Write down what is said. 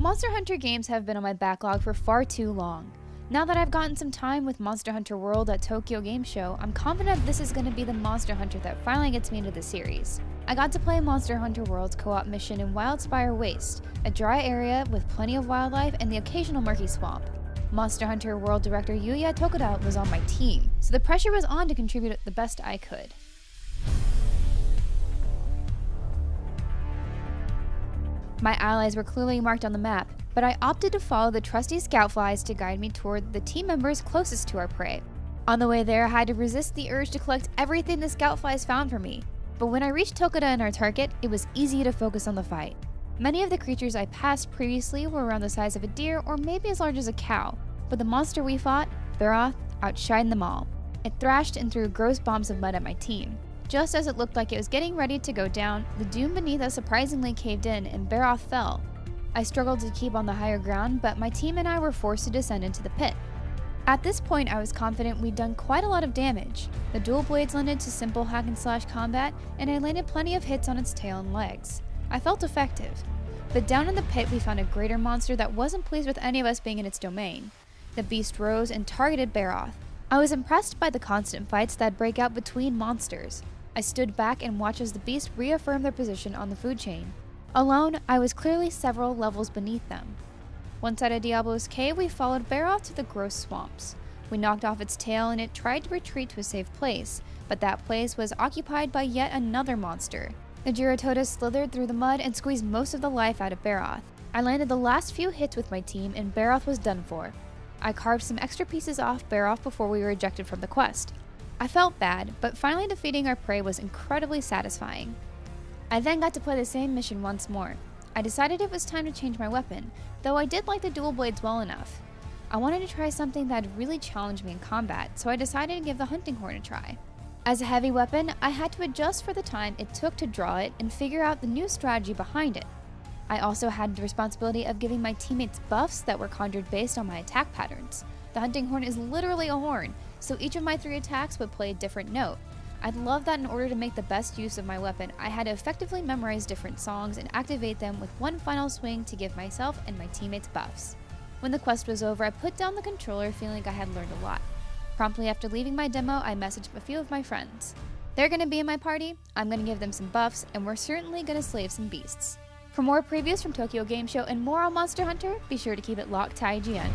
Monster Hunter games have been on my backlog for far too long. Now that I've gotten some time with Monster Hunter World at Tokyo Game Show, I'm confident this is going to be the Monster Hunter that finally gets me into the series. I got to play Monster Hunter World's co-op mission in Wildspire Waste, a dry area with plenty of wildlife and the occasional murky swamp. Monster Hunter World director Yuya Tokuda was on my team, so the pressure was on to contribute the best I could. My allies were clearly marked on the map, but I opted to follow the trusty scout flies to guide me toward the team members closest to our prey. On the way there, I had to resist the urge to collect everything the scout flies found for me, but when I reached Tokuda and our target, it was easy to focus on the fight. Many of the creatures I passed previously were around the size of a deer or maybe as large as a cow, but the monster we fought, Baroth, outshined them all. It thrashed and threw gross bombs of mud at my team. Just as it looked like it was getting ready to go down, the dune beneath us surprisingly caved in and Baroth fell. I struggled to keep on the higher ground, but my team and I were forced to descend into the pit. At this point, I was confident we'd done quite a lot of damage. The dual blades lended to simple hack and slash combat, and I landed plenty of hits on its tail and legs. I felt effective. But down in the pit, we found a greater monster that wasn't pleased with any of us being in its domain. The beast rose and targeted Baroth. I was impressed by the constant fights that break out between monsters. I stood back and watched as the beast reaffirmed their position on the food chain. Alone, I was clearly several levels beneath them. Once out of Diablo's cave, we followed Baroth to the gross swamps. We knocked off its tail and it tried to retreat to a safe place, but that place was occupied by yet another monster. The Giratoda slithered through the mud and squeezed most of the life out of Baroth. I landed the last few hits with my team and Baroth was done for. I carved some extra pieces off Baroth before we were ejected from the quest. I felt bad, but finally defeating our prey was incredibly satisfying. I then got to play the same mission once more. I decided it was time to change my weapon, though I did like the dual blades well enough. I wanted to try something that had really challenged me in combat, so I decided to give the hunting horn a try. As a heavy weapon, I had to adjust for the time it took to draw it and figure out the new strategy behind it. I also had the responsibility of giving my teammates buffs that were conjured based on my attack patterns. The hunting horn is literally a horn, so each of my 3 attacks would play a different note. I'd love that in order to make the best use of my weapon, I had to effectively memorize different songs and activate them with one final swing to give myself and my teammates buffs. When the quest was over, I put down the controller feeling like I had learned a lot. Promptly after leaving my demo, I messaged a few of my friends. They're gonna be in my party, I'm gonna give them some buffs, and we're certainly gonna slave some beasts. For more previews from Tokyo Game Show and more on Monster Hunter, be sure to keep it locked to IGN.